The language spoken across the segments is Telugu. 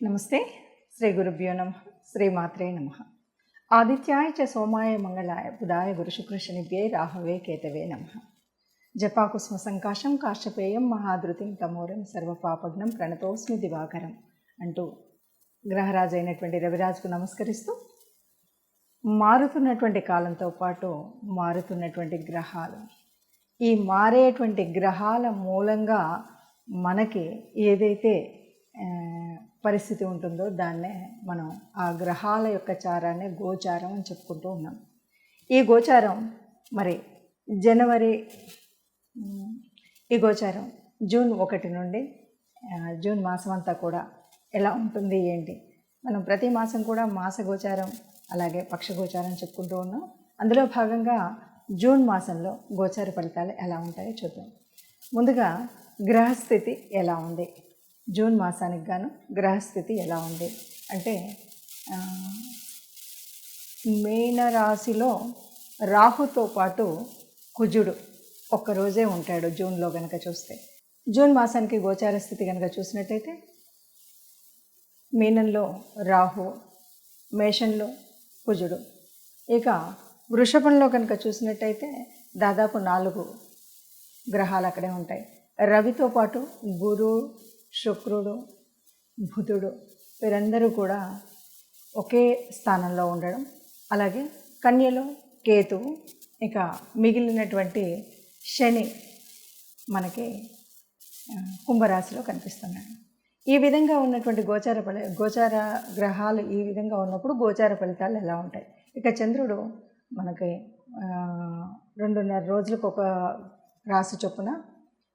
నమస్తే. శ్రీ గురుభ్యో నమ. శ్రీమాత్రే నమ. ఆదిత్యాయ చ సోమాయ మంగళాయ బుధాయ గురుశుక్రశనిభ్యే రాహవే కేతవే నమ. జపాకుస్మ సంకాశం కాశ్యపేయం మహాధృతిం తమోరం సర్వపాపగ్నం ప్రణతోస్మి దివాకరం అంటూ గ్రహరాజు అయినటువంటి రవిరాజుకు నమస్కరిస్తూ, మారుతున్నటువంటి కాలంతో పాటు మారుతున్నటువంటి గ్రహాలు, ఈ మారేటువంటి గ్రహాల మూలంగా మనకి ఏదైతే పరిస్థితి ఉంటుందో దాన్నే మనం ఆ గ్రహాల యొక్క చారాన్ని గోచారం అని చెప్పుకుంటూ ఉన్నాం. ఈ గోచారం మరి ఈ గోచారం జూన్ 1 నుండి జూన్ మాసం అంతా కూడా ఎలా ఉంటుంది ఏంటి, మనం ప్రతి మాసం కూడా మాస గోచారం అలాగే పక్ష గోచారం చెప్పుకుంటూ ఉన్నాం. అందులో భాగంగా జూన్ మాసంలో గోచార ఫలితాలు ఎలా ఉంటాయో చూద్దాం. ముందుగా గ్రహస్థితి ఎలా ఉంది, జూన్ మాసానికి గాను గ్రహస్థితి ఎలా ఉంది అంటే, మీనరాశిలో రాహుతో పాటు కుజుడు ఒక్కరోజే ఉంటాడు జూన్లో కనుక చూస్తే. జూన్ మాసానికి గోచార స్థితి కనుక చూసినట్టయితే మీనంలో రాహు, మేషంలో కుజుడు. ఇక వృషభంలో కనుక చూసినట్టయితే దాదాపు 4 గ్రహాలు అక్కడే ఉంటాయి. రవితో పాటు గురు, శుక్రుడు, బుధుడు వీరందరూ కూడా ఒకే స్థానంలో ఉండడం, అలాగే కన్యలో కేతువు, ఇక మిగిలినటువంటి శని మనకి కుంభరాశిలో కనిపిస్తున్నాడు. ఈ విధంగా ఉన్నటువంటి గోచార గ్రహాలు ఈ విధంగా ఉన్నప్పుడు గోచార ఫలితాలు ఎలా ఉంటాయి. ఇక చంద్రుడు మనకి 2.5 రోజులకు ఒక రాశి చొప్పున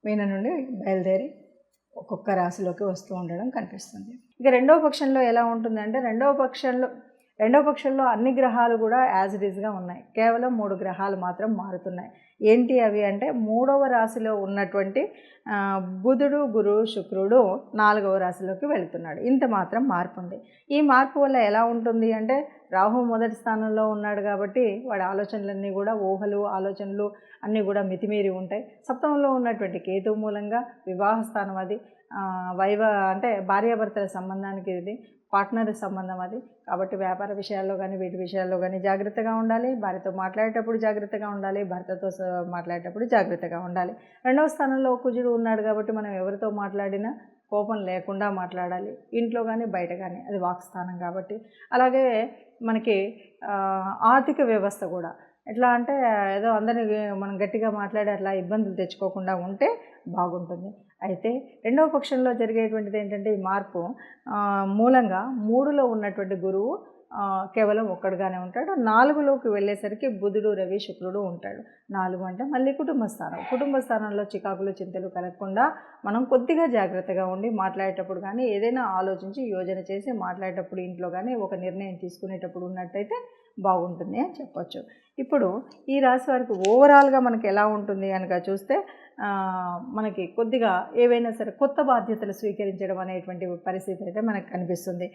మీన నుండి బయలుదేరి ఒక్కొక్క రాశిలోకి వస్తూ ఉండడం కనిపిస్తుంది. ఇక రెండవ పక్షంలో ఎలా ఉంటుందంటే, రెండవ పక్షంలో అన్ని గ్రహాలు కూడా యాజ్ ఇట్ ఈస్గా ఉన్నాయి. కేవలం 3 గ్రహాలు మాత్రం మారుతున్నాయి. ఏంటి అవి అంటే, 3వ రాశిలో ఉన్నటువంటి బుధుడు, గురు, శుక్రుడు 4వ రాశిలోకి వెళుతున్నాడు. ఇంత మాత్రం మార్పు ఉంది. ఈ మార్పు వల్ల ఎలా ఉంటుంది అంటే, రాహు మొదటి స్థానంలో ఉన్నాడు కాబట్టి వాడి ఆలోచనలన్నీ కూడా ఊహలు, ఆలోచనలు అన్నీ కూడా మితిమీరి ఉంటాయి. సప్తమంలో ఉన్నటువంటి కేతువు మూలంగా వివాహ స్థానం అది, అంటే భార్యాభర్తల సంబంధానికి ఇది పార్ట్నర్ సంబంధం అది. కాబట్టి వ్యాపార విషయాల్లో కానీ వీటి విషయాల్లో కానీ జాగ్రత్తగా ఉండాలి. భార్యతో మాట్లాడేటప్పుడు జాగ్రత్తగా ఉండాలి, భర్తతో మాట్లాడేటప్పుడు జాగ్రత్తగా ఉండాలి. 2వ స్థానంలో కుజుడు ఉన్నాడు కాబట్టి మనం ఎవరితో మాట్లాడినా కోపం లేకుండా మాట్లాడాలి, ఇంట్లో కానీ బయట కానీ, అది వాక్స్థానం కాబట్టి. అలాగే మనకి ఆర్థిక వ్యవస్థ కూడా ఎట్లా అంటే, ఏదో అందరినీ మనం గట్టిగా మాట్లాడి అట్లా ఇబ్బందులు తెచ్చుకోకుండా ఉంటే బాగుంటుంది. అయితే 2వ పక్షంలో జరిగేటువంటిది ఏంటంటే, ఈ మార్పు మూలంగా 3లో ఉన్నటువంటి గురువు కేవలం ఒక్కడుగానే ఉంటాడు. 4లోకి వెళ్ళేసరికి బుధుడు, రవి, శుక్రుడు ఉంటాడు. 4 అంటే మళ్ళీ కుటుంబ స్థానంలో చికాకులు, చింతలు కలగకుండా మనం కొద్దిగా జాగ్రత్తగా ఉండి మాట్లాడేటప్పుడు కానీ, ఏదైనా ఆలోచించి యోజన చేసి మాట్లాడేటప్పుడు, ఇంట్లో కానీ ఒక నిర్ణయం తీసుకునేటప్పుడు ఉన్నట్టయితే బాగుంటుంది అని చెప్పొచ్చు. ఇప్పుడు ఈ రాశి వారికి ఓవరాల్గా మనకి ఎలా ఉంటుంది కనుక చూస్తే, మనకి కొద్దిగా ఏవైనా సరే కొత్త బాధ్యతలు స్వీకరించడం అనేటువంటి పరిస్థితి అయితే మనకు కనిపిస్తుంది.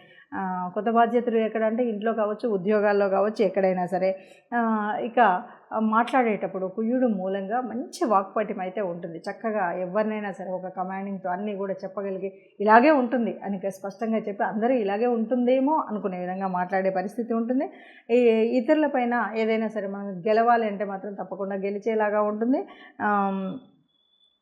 కొత్త బాధ్యతలు ఎక్కడంటే ఇంట్లో కావచ్చు, ఉద్యోగాల్లో కావచ్చు, ఎక్కడైనా సరే. ఇక మాట్లాడేటప్పుడు కుజుడు మూలంగా మంచి వాక్పటిమ అయితే ఉంటుంది. చక్కగా ఎవరినైనా సరే ఒక కమాండింగ్తో అన్నీ కూడా చెప్పగలిగి, ఇలాగే ఉంటుంది అని స్పష్టంగా చెప్పి అందరూ ఇలాగే ఉంటుందేమో అనుకునే విధంగా మాట్లాడే పరిస్థితి ఉంటుంది. ఇతరులపైన ఏదైనా సరే మనం గెలవాలి అంటే మాత్రం తప్పకుండా గెలిచేలాగా ఉంటుంది.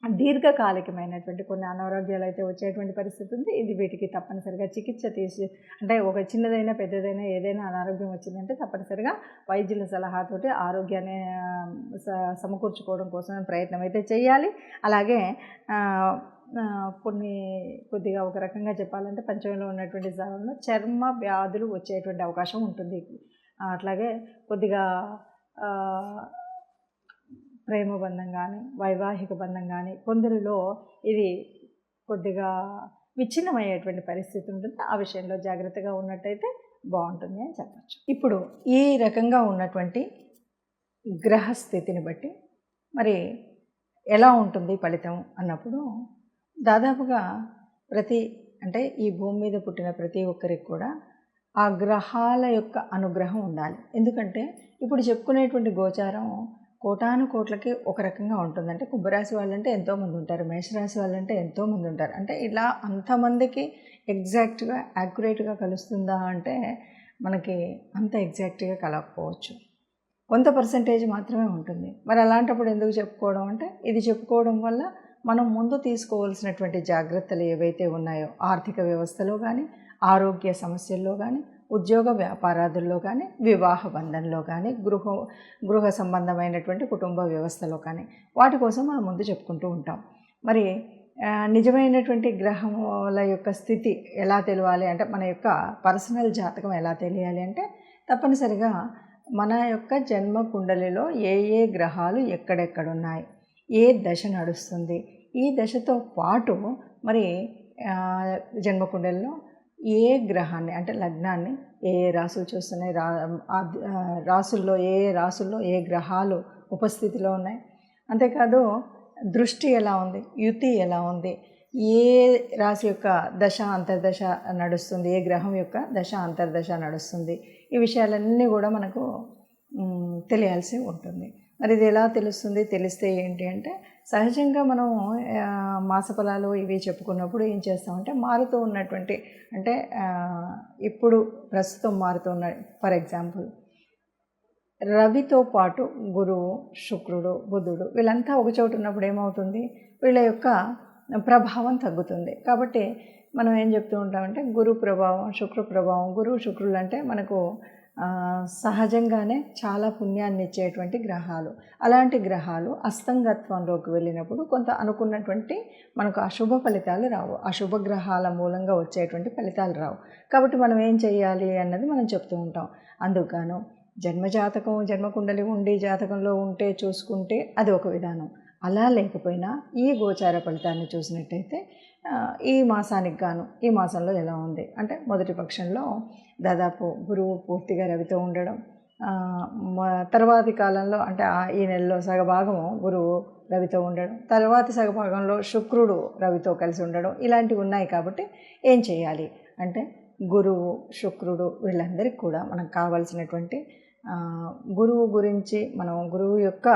దీర్ఘకాలికమైనటువంటి కొన్ని అనారోగ్యాలు అయితే వచ్చేటువంటి పరిస్థితి ఉంది. వీటికి తప్పనిసరిగా చికిత్స తీసి, అంటే ఒక చిన్నదైనా పెద్దదైనా ఏదైనా అనారోగ్యం వచ్చిందంటే తప్పనిసరిగా వైద్యుల సలహాతోటి ఆరోగ్యాన్ని సమకూర్చుకోవడం కోసం ప్రయత్నం అయితే చేయాలి. అలాగే కొద్దిగా ఒక రకంగా చెప్పాలంటే, పంచమంలో ఉన్నటువంటి స్థానంలో చర్మ వ్యాధులు వచ్చేటువంటి అవకాశం ఉంటుంది. అట్లాగే కొద్దిగా ప్రేమ బంధం కానీ, వైవాహిక బంధం కానీ కొందరిలో ఇది కొద్దిగా విచ్ఛిన్నమయ్యేటువంటి పరిస్థితి ఉంటుంది. ఆ విషయంలో జాగ్రత్తగా ఉన్నట్టయితే బాగుంటుంది అని చెప్పచ్చు. ఇప్పుడు ఈ రకంగా ఉన్నటువంటి గ్రహస్థితిని బట్టి మరి ఎలా ఉంటుంది ఫలితం అన్నప్పుడు, దాదాపుగా అంటే ఈ భూమి మీద పుట్టిన ప్రతి ఒక్కరికి కూడా ఆ గ్రహాల యొక్క అనుగ్రహం ఉండాలి. ఎందుకంటే ఇప్పుడు చెప్పుకునేటువంటి గోచారం కోటాను కోట్లకి ఒక రకంగా ఉంటుంది. అంటే కుంభరాశి వాళ్ళంటే ఎంతోమంది ఉంటారు, మేషరాశి వాళ్ళంటే ఎంతోమంది ఉంటారు. అంటే ఇలా అంతమందికి ఎగ్జాక్ట్గా యాక్యురేట్గా కలుస్తుందా అంటే మనకి అంత ఎగ్జాక్ట్గా కలగకపోవచ్చు, కొంత పర్సంటేజ్ మాత్రమే ఉంటుంది. మరి అలాంటప్పుడు ఎందుకు చెప్పుకోవడం అంటే, ఇది చెప్పుకోవడం వల్ల మనం ముందు తీసుకోవాల్సినటువంటి జాగ్రత్తలు ఏవైతే ఉన్నాయో, ఆర్థిక వ్యవస్థలో కానీ, ఆరోగ్య సమస్యల్లో కానీ, ఉద్యోగ వ్యాపారాదుల్లో కానీ, వివాహ బంధంలో కానీ, గృహ సంబంధమైనటువంటి కుటుంబ వ్యవస్థలో కానీ, వాటి కోసం మనం ముందు చెప్పుకుంటూ ఉంటాం. మరి నిజమైనటువంటి గ్రహముల యొక్క స్థితి ఎలా తెలియాలి అంటే, మన యొక్క పర్సనల్ జాతకం ఎలా తెలియాలి అంటే, తప్పనిసరిగా మన యొక్క జన్మ కుండలిలో ఏ ఏ గ్రహాలు ఎక్కడెక్కడున్నాయి, ఏ దశ నడుస్తుంది, ఈ దశతో పాటు మరి జన్మకుండలిలో ఏ గ్రహాన్ని అంటే లగ్నాన్ని ఏ ఏ రాసులు చూస్తున్నాయి, రాసుల్లో ఏ ఏ రాసుల్లో ఏ గ్రహాలు ఉపస్థితిలో ఉన్నాయి, అంతేకాదు దృష్టి ఎలా ఉంది, యుతి ఎలా ఉంది, ఏ రాశి యొక్క దశ అంతర్దశ నడుస్తుంది, ఏ గ్రహం యొక్క దశ అంతర్దశ నడుస్తుంది, ఈ విషయాలన్నీ కూడా మనకు తెలియాల్సి ఉంటుంది. మరి ఇది ఎలా తెలుస్తుంది, తెలిస్తే ఏంటి అంటే, సహజంగా మనం మాసఫలాలు ఇవి చెప్పుకున్నప్పుడు ఏం చేస్తామంటే, మారుతూ ఉన్నటువంటి అంటే ఇప్పుడు ప్రస్తుతం మారుతున్న, ఫర్ ఎగ్జాంపుల్ రవితో పాటు గురువు, శుక్రుడు, బుధుడు వీళ్ళంతా ఒక చోటు ఉన్నప్పుడు ఏమవుతుంది, వీళ్ళ యొక్క ప్రభావం తగ్గుతుంది. కాబట్టి మనం ఏం చెప్తూ ఉంటామంటే, గురు ప్రభావం, శుక్ర ప్రభావం. గురువు, శుక్రులు అంటే మనకు సహజంగానే చాలా పుణ్యాన్ని ఇచ్చేటువంటి గ్రహాలు. అలాంటి గ్రహాలు అస్తంగత్వంలోకి వెళ్ళినప్పుడు కొంత అనుకున్నటువంటి మనకు అశుభ ఫలితాలు రావు, అశుభ గ్రహాల మూలంగా వచ్చేటువంటి ఫలితాలు రావు. కాబట్టి మనం ఏం చేయాలి అన్నది మనం చెప్తూ ఉంటాం. అందుకను జన్మజాతకం, జన్మకుండలి ఉండి జాతకంలో ఉంటే చూసుకుంటే అది ఒక విధానం. అలా లేకపోయినా ఈ గోచార ఫలితాన్ని చూసినట్టయితే ఈ మాసానికి గాను ఈ మాసంలో ఎలా ఉంది అంటే, మొదటి పక్షంలో దాదాపు గురువు పూర్తిగా రవితో ఉండడం, తర్వాతి కాలంలో అంటే ఈ నెలలో సగభాగము గురువు రవితో ఉండడం, తర్వాతి సగభాగంలో శుక్రుడు రవితో కలిసి ఉండడం, ఇలాంటివి ఉన్నాయి. కాబట్టి ఏం చేయాలి అంటే, గురువు, శుక్రుడు వీళ్ళందరికీ కూడా మనకు కావాల్సినటువంటి గురువు గురించి మనం గురువు యొక్క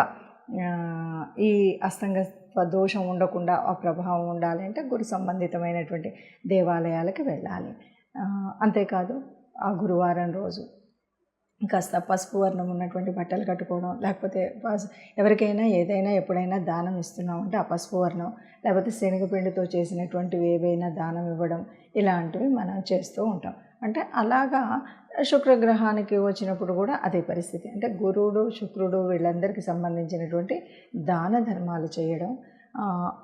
ఈ అస్తంగత్వ దోషం ఉండకుండా ఆ ప్రభావం ఉండాలి అంటే గురు సంబంధితమైనటువంటి దేవాలయాలకి వెళ్ళాలి. అంతేకాదు ఆ గురువారం రోజు కాస్త పసుపు వర్ణం ఉన్నటువంటి బట్టలు కట్టుకోవడం, లేకపోతే ఎవరికైనా ఏదైనా ఎప్పుడైనా దానం ఇస్తున్నామంటే ఆ పసుపు వర్ణం, లేకపోతే శనగపిండితో చేసినటువంటివి ఏవైనా దానం ఇవ్వడం, ఇలాంటివి మనం చేస్తూ ఉంటాం. అంటే అలాగా శుక్రగ్రహానికి వచ్చినప్పుడు కూడా అదే పరిస్థితి. అంటే గురువుడు, శుక్రుడు వీళ్ళందరికీ సంబంధించినటువంటి దాన ధర్మాలు చేయడం,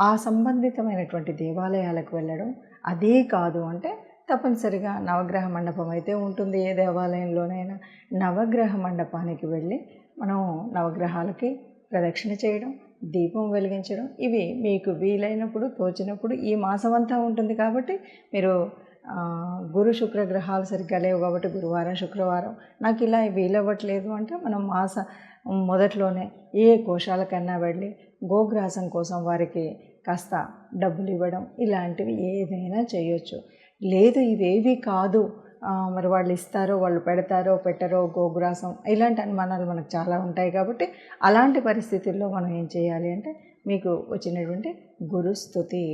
ఆ సంబంధితమైనటువంటి దేవాలయాలకు వెళ్ళడం. అదే కాదు అంటే తప్పనిసరిగా నవగ్రహ మండపం అయితే ఉంటుంది ఏ దేవాలయంలోనైనా, నవగ్రహ మండపానికి వెళ్ళి మనం నవగ్రహాలకి ప్రదక్షిణ చేయడం, దీపం వెలిగించడం, ఇవి మీకు వీలైనప్పుడు తోచినప్పుడు ఈ మాసం అంతా ఉంటుంది. కాబట్టి మీరు గురు శుక్ర గ్రహాలు సరిగ్గా లేవు కాబట్టి గురువారం, శుక్రవారం నాకు ఇలా వీలవ్వట్లేదు అంటే మనం మాస మొదట్లోనే ఏ కోశాలకన్నా వెళ్ళి గోగ్రాసం కోసం వారికి కాస్త డబ్బులు ఇవ్వడం, ఇలాంటివి ఏదైనా చేయొచ్చు. లేదు ఇవేవి కాదు, మరి వాళ్ళు ఇస్తారో, వాళ్ళు పెడతారో పెట్టరో, గోగ్రాసం ఇలాంటి అనుమానాలు మనకు చాలా ఉంటాయి. కాబట్టి అలాంటి పరిస్థితుల్లో మనం ఏం చేయాలి అంటే, మీకు వచ్చినటువంటి గురుస్తుతి,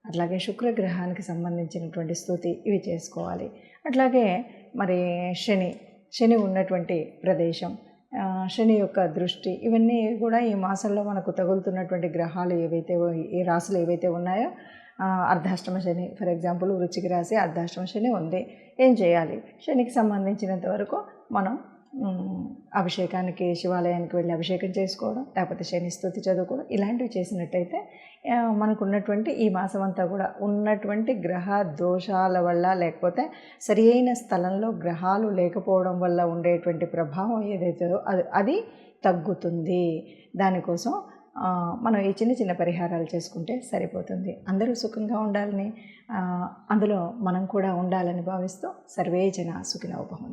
అట్లాగే శుక్రగ్రహానికి సంబంధించినటువంటి స్తుతి ఇవి చేసుకోవాలి. అట్లాగే మరి శని ఉన్నటువంటి ప్రదేశం, శని యొక్క దృష్టి, ఇవన్నీ కూడా ఈ మాసంలో మనకు తగులుతున్నటువంటి గ్రహాలు ఏవైతే, ఈ రాశులు ఏవైతే ఉన్నాయో, అర్ధాష్టమ శని ఫర్ ఎగ్జాంపుల్ వృశ్చిక రాశి అర్ధాష్టమ శని ఉంది. ఏం చేయాలి, శనికి సంబంధించినంత వరకు మనం అభిషేకానికి శివాలయానికి వెళ్ళి అభిషేకం చేసుకోవడం, లేకపోతే శని స్తుతి చదువుకోవడం, ఇలాంటివి చేసినట్టయితే మనకు ఉన్నటువంటి ఈ మాసం అంతా కూడా ఉన్నటువంటి గ్రహ దోషాల వల్ల, లేకపోతే సరి అయిన స్థలంలో గ్రహాలు లేకపోవడం వల్ల ఉండేటువంటి ప్రభావం ఏదైతే అది తగ్గుతుంది. దానికోసం మనం ఈ చిన్న చిన్న పరిహారాలు చేసుకుంటే సరిపోతుంది. అందరూ సుఖంగా ఉండాలని, అందులో మనం కూడా ఉండాలని భావిస్తూ సర్వే జన సుఖినో భవంతు.